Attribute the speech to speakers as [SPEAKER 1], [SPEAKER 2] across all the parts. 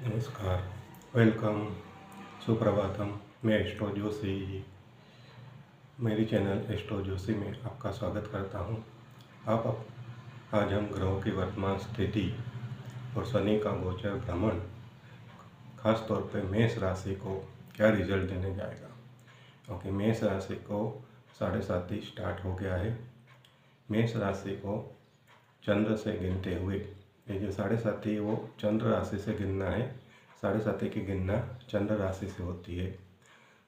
[SPEAKER 1] नमस्कार, वेलकम, सुप्रभातम। मैं एस्ट्रो जोशी, मेरी चैनल एस्ट्रो जोशी में आपका स्वागत करता हूं। आज हम ग्रहों की वर्तमान स्थिति और शनि का गोचर भ्रमण, खास तौर पे मेष राशि को क्या रिजल्ट देने जाएगा, क्योंकि मेष राशि को 7.5 स्टार्ट हो गया है। मेष राशि को चंद्र से गिनते हुए, ये जो 7.5 वो चंद्र राशि से गिनना है। 7.5 की गिनना चंद्र राशि से होती है।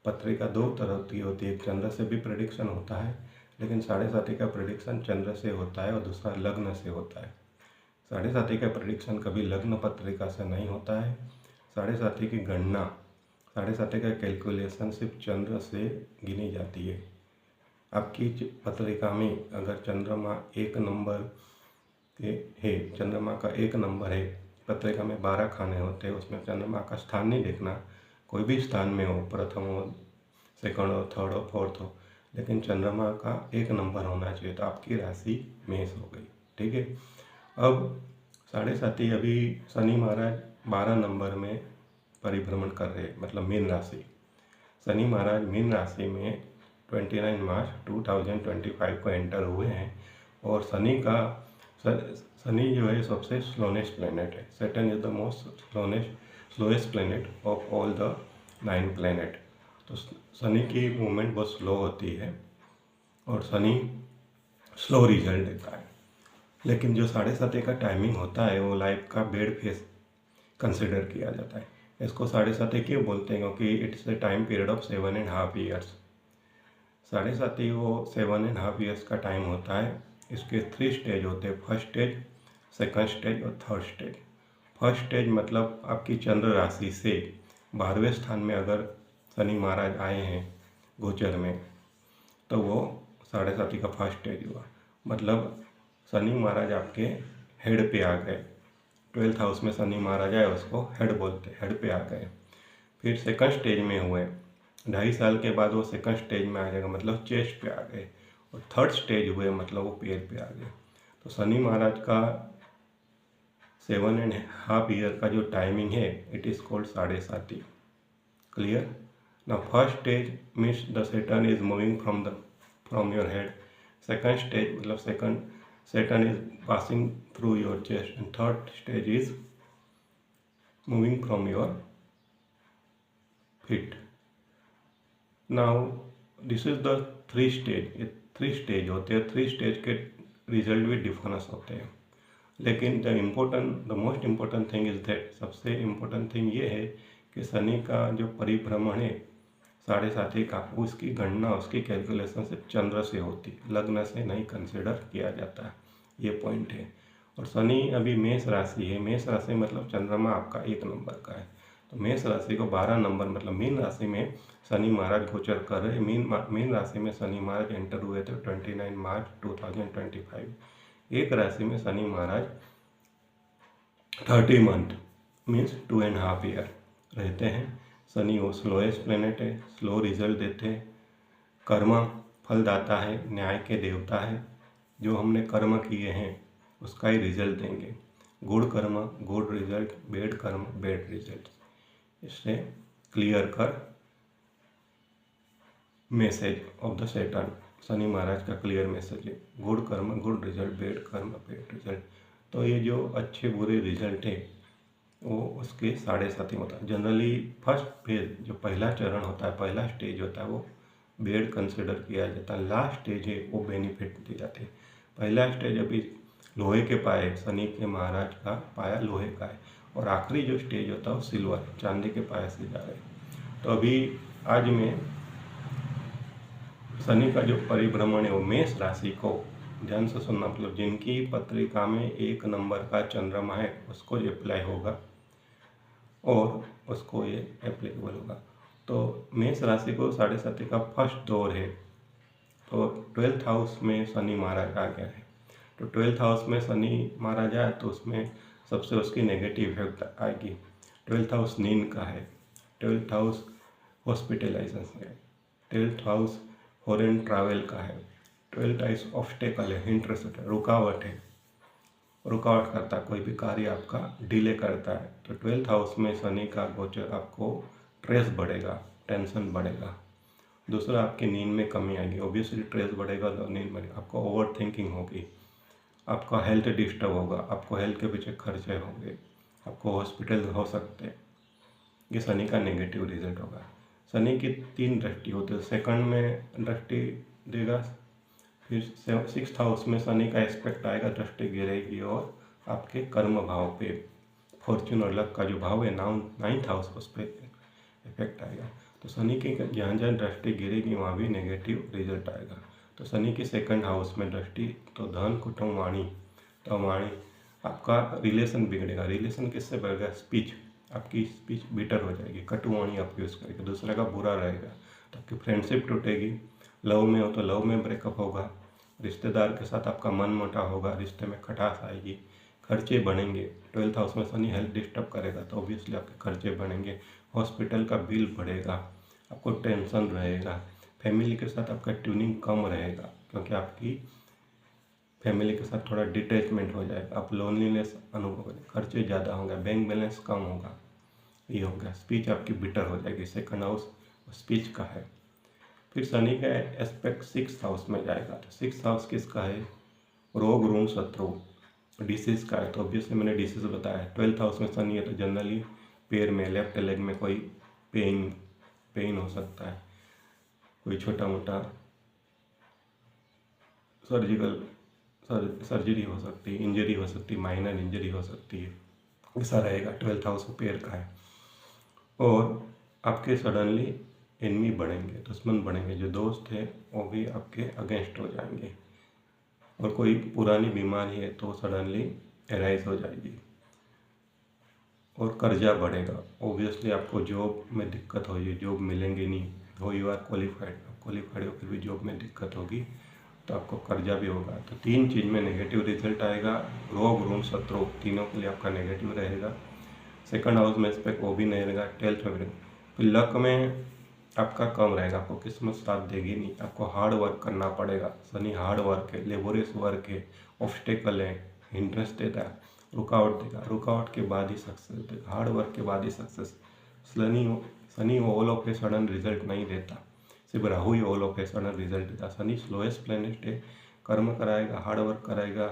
[SPEAKER 1] पत्रिका दो तरह की होती है, एक चंद्र से भी प्रेडिक्शन होता है, लेकिन 7.5 का प्रेडिक्शन चंद्र से होता है और दूसरा लग्न से होता है। 7.5 का प्रेडिक्शन कभी लग्न पत्रिका से नहीं होता है। 7.5 की गणना, 7.5 का कैलकुलेशन सिर्फ चंद्र से गिनी जाती है। आपकी पत्रिका में अगर चंद्रमा एक नंबर है, चंद्रमा का एक नंबर है, पत्रिका में 12 खाने होते हैं, उसमें चंद्रमा का स्थान नहीं देखना। कोई भी स्थान में हो, प्रथम हो, सेकंड हो, थर्ड हो, फोर्थ हो, लेकिन चंद्रमा का एक नंबर होना चाहिए। तो आपकी राशि मेष हो गई। ठीक है। अब 7.5 अभी शनि महाराज 12 नंबर में परिभ्रमण कर रहे हैं, मतलब मीन राशि। शनि महाराज मीन राशि में 29 मार्च 2025 को एंटर हुए हैं। और शनि जो है सबसे स्लोनेस्ट प्लेनेट है। Saturn is the most slowest planet of all the 9 planet. तो शनि की मूवमेंट बहुत स्लो होती है और शनि स्लो रिजल्ट देता है। लेकिन जो 7.5 का टाइमिंग होता है वो लाइफ का बेड फेस कंसिडर किया जाता है। इसको 7.5 क्यों बोलते हैं? क्योंकि it's a time period of 7.5 years. 7.5 वो 7.5 ईयर्स का टाइम होता है। इसके 3 स्टेज होते हैं, फर्स्ट स्टेज, सेकंड स्टेज और थर्ड स्टेज। फर्स्ट स्टेज मतलब आपकी चंद्र राशि से 12वें स्थान में अगर शनि महाराज आए हैं गोचर में, तो वो 7.5 का फर्स्ट स्टेज हुआ। मतलब शनि महाराज आपके हेड पे आ गए। 12th हाउस में शनि महाराज आए, उसको हेड बोलते, हेड पे आ गए। फिर सेकंड स्टेज में हुए, 2.5 साल के बाद वो सेकंड स्टेज में आ जाएगा, मतलब चेस्ट पे आ गए। और थर्ड स्टेज हुए, मतलब वो पैर पे आ गए। तो शनि महाराज का 7.5 ईयर का जो टाइमिंग है, इट इज़ कॉल्ड 7.5। क्लियर? ना first stage means the Saturn is moving from your head. Second stage मतलब Saturn is passing through your chest, and third stage is moving from your feet. Now this is the 3 stage. ये 3 stage होते हैं। 3 stage के result भी difference होते हैं। लेकिन the most important thing is that, सबसे इम्पोर्टेंट थिंग ये है कि शनि का जो परिभ्रमण है 7.5 का, उसकी गणना, उसकी कैलकुलेशन सिर्फ चंद्र से होती, लग्न से नहीं कंसिडर किया जाता है। ये पॉइंट है। और शनि अभी मेष राशि है। मेष राशि मतलब चंद्रमा आपका 1 नंबर का है। तो मेष राशि को 12 नंबर मतलब मीन राशि में शनि महाराज गोचर कर रहे। मीन राशि में शनि महाराज एंटर हुए थे 29 मार्च 2025। एक राशि में शनि महाराज 30 मंथ मीन्स 2.5 ईयर रहते हैं। शनि वो स्लोएस्ट प्लेनेट है, स्लो रिजल्ट देते हैं। कर्म फलदाता है, न्याय के देवता है। जो हमने कर्म किए हैं उसका ही रिजल्ट देंगे। गुड कर्म गुड रिजल्ट, बैड कर्म बैड रिजल्ट। इससे क्लियर कर message of the Saturn, Shani महाराज का क्लियर मैसेज है। गुड कर्म गुड रिजल्ट, बैड कर्म बैड रिजल्ट। तो ये जो अच्छे बुरे रिजल्ट है वो उसके 7.5 होता है। जनरली फर्स्ट फेज जो पहला चरण होता है, पहला स्टेज होता है, वो बेड कंसिडर किया जाता है। लास्ट स्टेज है वो बेनिफिट दिए जाते हैं। पहला स्टेज अभी लोहे के पाए, शनि के महाराज का पाया लोहे का है। और आखिरी जो स्टेज होता है वो सिल्वर, चांदी के पाए से जा रहे हैं। तो अभी आज में शनि का जो परिभ्रमण है वो मेष राशि को, ध्यान से सुनना, मतलब जिनकी पत्रिका में 1 नंबर का चंद्रमा है उसको ये अप्लाई होगा और उसको ये एप्लीकेबल होगा। तो मेष राशि को 7.5 का फर्स्ट दौर है। तो 12th हाउस में शनि महाराज आ गया है। तो 12th हाउस में शनि महाराज आए तो उसमें सबसे उसकी नेगेटिव इफेक्ट आएगी। 12th हाउस नींद का है, 12th हाउस हॉस्पिटलाइजेशन है, 12th हाउस फॉरेन ट्रैवल का है, 12th हाउस ऑब्स्टेकल है, इंटरेस्ट है, रुकावट है। रुकावट करता है, कोई भी कार्य आपका डिले करता है। तो 12th हाउस में शनि का गोचर आपको स्ट्रेस बढ़ेगा, टेंशन बढ़ेगा। दूसरा, आपकी नींद में कमी आएगी। ऑब्वियसली स्ट्रेस बढ़ेगा तो नींद बढ़ेगी, आपको ओवर थिंकिंग होगी, आपका हेल्थ डिस्टर्ब होगा, आपको हेल्थ के पीछे खर्चे होंगे, आपको हॉस्पिटल हो सकते हैं। ये शनि का नेगेटिव रिजल्ट होगा। शनि की 3 दृष्टि होती है। सेकंड में दृष्टि देगा, फिर 6th हाउस में शनि का एस्पेक्ट आएगा, दृष्टि गिरेगी और आपके कर्म भाव पे, फॉर्च्यून और लक का जो भाव है 9th हाउस, उस पर इफेक्ट आएगा। तो शनि की जहाँ जहाँ दृष्टि गिरेगी वहाँ भी नेगेटिव रिजल्ट आएगा। तो शनि की 2nd हाउस में दृष्टि, तो धन, कुटुंब, वाणी, तो वाणी आपका रिलेशन बिगड़ेगा। रिलेशन किससे बढ़ेगा? स्पीच, आपकी स्पीच बिटर हो जाएगी, कटुवाणी आप यूज़ करेंगे, दूसरे का बुरा रहेगा, तो आपकी फ्रेंडशिप टूटेगी। लव में हो तो लव में ब्रेकअप होगा, रिश्तेदार के साथ आपका मन मोटाव होगा, रिश्ते में खटास आएगी, खर्चे बढ़ेंगे। 12th हाउस में शनि हेल्थ डिस्टर्ब करेगा तो ऑब्वियसली आपके खर्चे बढ़ेंगे, हॉस्पिटल का बिल बढ़ेगा, आपको टेंशन रहेगा, फैमिली के साथ आपका ट्यूनिंग कम रहेगा क्योंकि आपकी फैमिली के साथ थोड़ा डिटैचमेंट हो जाएगा, आप लोनलीनेस अनुभव करेंगे, खर्चे ज़्यादा होंगे, बैंक बैलेंस कम होगा, ये हो गया। स्पीच आपकी बिटर हो जाएगी, 2nd हाउस स्पीच का है। फिर शनि का एस्पेक्ट 6th हाउस में जाएगा, तो 6th हाउस किसका है? रोग, ऋण, शत्रु, डिसीज का है। तो ऑब्वियसली मैंने डिसीज बताया। 12th हाउस में शनि है तो जनरली पैर में, लेफ्ट लेग में कोई पेन हो सकता है, कोई छोटा मोटा सर्जरी हो सकती है, इंजरी हो सकती है, माइनर इंजरी हो सकती है, ऐसा रहेगा। 12th हाउस पैर का है। और आपके सडनली एनिमी बढ़ेंगे, दुश्मन बढ़ेंगे, जो दोस्त हैं वो भी आपके अगेंस्ट हो जाएंगे, और कोई पुरानी बीमारी है तो सडनली एराइज हो जाएगी, और कर्जा बढ़ेगा। ऑब्वियसली आपको जॉब में दिक्कत होगी, जॉब मिलेंगे नहीं, हो यू आर क्वालिफाइड हो फिर भी जॉब में दिक्कत होगी, तो आपको कर्जा भी होगा। तो 3 चीज़ में नेगेटिव रिजल्ट आएगा। रोग, ऋण, शत्रु, तीनों के लिए आपका नेगेटिव रहेगा। 2nd हाउस में इस पर वो भी नहीं रहेगा, 12th में भी। फिर लक में आपका कम रहेगा, आपको किस्मत साथ देगी नहीं, आपको हार्ड वर्क करना पड़ेगा। शनि हार्ड वर्क है, लेबोरियस वर्क है, ऑब्स्टेकल है, इंटरेस्ट देता है, रुकावट देगा, रुकावट के बाद ही सक्सेस देगा, हार्ड वर्क के बाद ही success. Shani all of a sudden result नहीं देता, सिर्फ राहु ही all of a sudden result देता। शनि स्लोएस्ट प्लेनेट है, कर्म कराएगा, हार्ड वर्क कराएगा,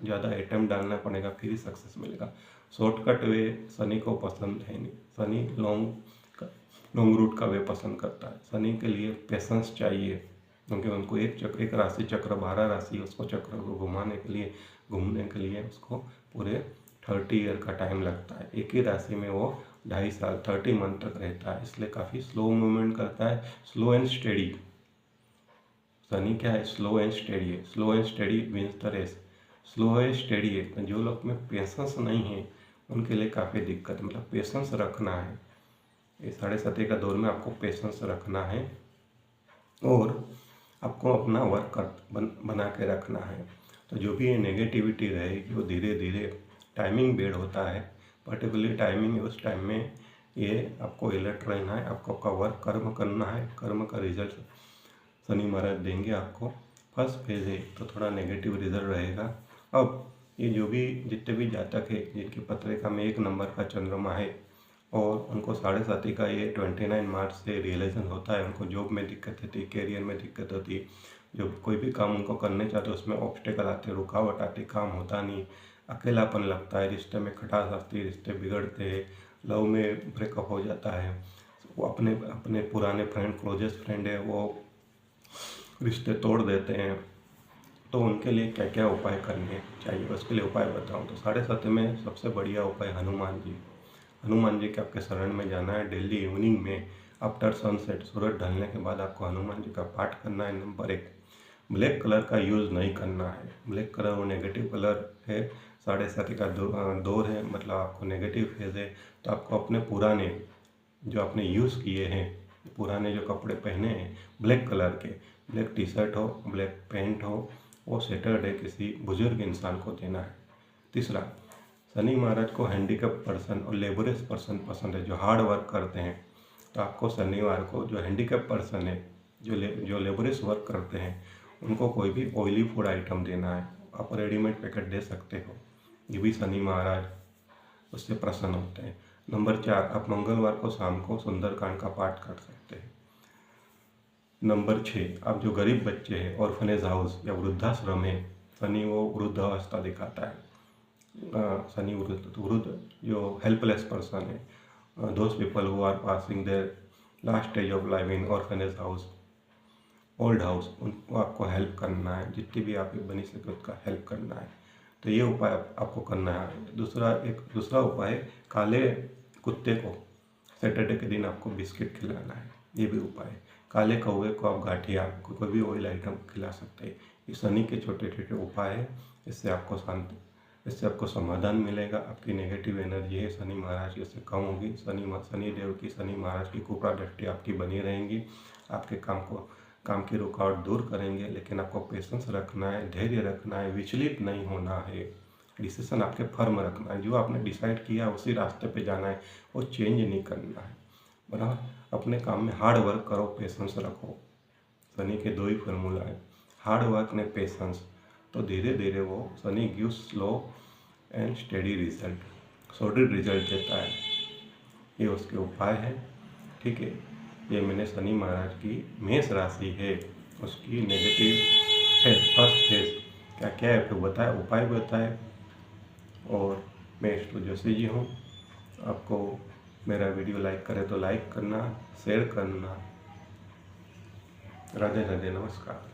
[SPEAKER 1] ज़्यादा अटेम्प्ट डालना पड़ेगा फिर ही सक्सेस मिलेगा। शॉर्टकट वे शनि को पसंद है नहीं, शनि लॉन्ग रूट का वे पसंद करता है। शनि के लिए पेशेंस चाहिए क्योंकि उनको एक राशि चक्र, 12 राशि, उसको चक्र को घूमने के लिए उसको पूरे 30 ईयर का टाइम लगता है। एक ही राशि में वो 2.5 साल 30 मंथ तक रहता है, इसलिए काफ़ी स्लो मूवमेंट करता है, स्लो एंड स्टेडी। शनि क्या है? स्लो एंड स्टेडी है। Slow and steady means the race, slow है, स्टेडी है। तो जो लोग में पेशेंस नहीं है उनके लिए काफ़ी दिक्कत है, मतलब पेशेंस रखना है। ये 7.5 का दौर में आपको पेशेंस रखना है और आपको अपना वर्क बना के रखना है। तो जो भी ये नेगेटिविटी रहेगी वो धीरे धीरे टाइमिंग बेड होता है, पर्टिकुलरली टाइमिंग, उस टाइम में ये आपको अलर्ट रहना है, आपको आपका वर्क कर्म करना है, कर्म का रिजल्ट शनि महाराज देंगे आपको। फर्स्ट फेज है तो थोड़ा नेगेटिव रिजल्ट रहेगा। अब ये जो भी जितने भी जातक है जिनकी पत्रिका में 1 नंबर का चंद्रमा है और उनको 7.5 का ये 29 मार्च से रियलाइजेशन होता है, उनको जॉब में दिक्कत होती है, कैरियर में दिक्कत होती है, जो कोई भी काम उनको करने चाहते हैं उसमें ऑब्स्टेकल आते, रुकावट आती, काम होता नहीं, अकेलापन लगता है, रिश्ते में खटास आती है, रिश्ते बिगड़ते हैं, लव में ब्रेकअप हो जाता है, वो अपने पुराने क्लोजेस्ट फ्रेंड है वो रिश्ते तोड़ देते हैं। तो उनके लिए क्या क्या उपाय करने चाहिए, उसके लिए उपाय बताऊँ तो 7.5 में सबसे बढ़िया उपाय हनुमान जी के आपके शरण में जाना है। डेली इवनिंग में आफ्टर सनसेट, सूरज ढलने के बाद आपको हनुमान जी का पाठ करना है। नंबर 1, ब्लैक कलर का यूज़ नहीं करना है। ब्लैक कलर वो नेगेटिव कलर है, 7.5 का दौर है, मतलब आपको नेगेटिव फेज है। तो आपको अपने पुराने जो आपने यूज़ किए हैं, पुराने जो कपड़े पहने हैं ब्लैक कलर के, ब्लैक टी शर्ट हो, ब्लैक पैंट हो, वो सैटरडे किसी बुजुर्ग इंसान को देना है। तीसरा, शनि महाराज को हैंडीकैप पर्सन और लेबोरियस पर्सन पसंद है, जो हार्ड वर्क करते हैं। तो आपको शनिवार को जो हैंडीकैप पर्सन है, जो लेबोरियस वर्क करते हैं, उनको कोई भी ऑयली फूड आइटम देना है। आप रेडीमेड पैकेट दे सकते हो, ये भी शनि महाराज उससे प्रसन्न होते हैं। नंबर 4, आप मंगलवार को शाम को सुंदरकांड का पाठ कर सकते हैं। नंबर 6, आप जो गरीब बच्चे हैं, ऑर्फनेज हाउस या वृद्धाश्रम है, शनि वो वृद्धावस्था दिखाता है। शनि वृद्ध जो हेल्पलेस पर्सन है, those people who are passing their last stage of life in orphanage house, old house, उनको आपको हेल्प करना है, जितनी भी आप बनी सके उसका हेल्प करना है। तो ये उपाय आपको करना है। दूसरा उपाय, काले कुत्ते को सैटरडे के दिन आपको बिस्किट खिलाना है, ये भी उपाय है। काले कौवे को आप गाठिया, कोई भी ऑयल आइटम खिला सकते हैं। ये शनि के छोटे छोटे उपाय है, इससे आपको समाधान मिलेगा। आपकी नेगेटिव एनर्जी है शनि महाराज की उससे कम होगी। शनि देव की, शनि महाराज की कृपा दृष्टि आपकी बनी रहेंगी। आपके काम की रुकावट दूर करेंगे, लेकिन आपको पेशेंस रखना है, धैर्य रखना है, विचलित नहीं होना है, डिसीजन आपके फर्म रखना है। जो आपने डिसाइड किया उसी रास्ते पे जाना है, वो चेंज नहीं करना है। बराबर अपने काम में हार्ड वर्क करो, पेशेंस रखो। शनि के 2 ही फॉर्मूला है, हार्ड वर्क ने पेशेंस। तो धीरे धीरे वो Shani gives slow and steady result, solid result देता है। ये उसके उपाय है। ठीक है, ये मैंने शनि महाराज की मेष राशि है उसकी नेगेटिव फेस, फर्स्ट फेस क्या क्या है फिर बताया, उपाय बताए। और मैं एस्ट्रो जोशी जी हूँ। आपको मेरा वीडियो लाइक करे तो लाइक करना, शेयर करना। राधे राधे, नमस्कार।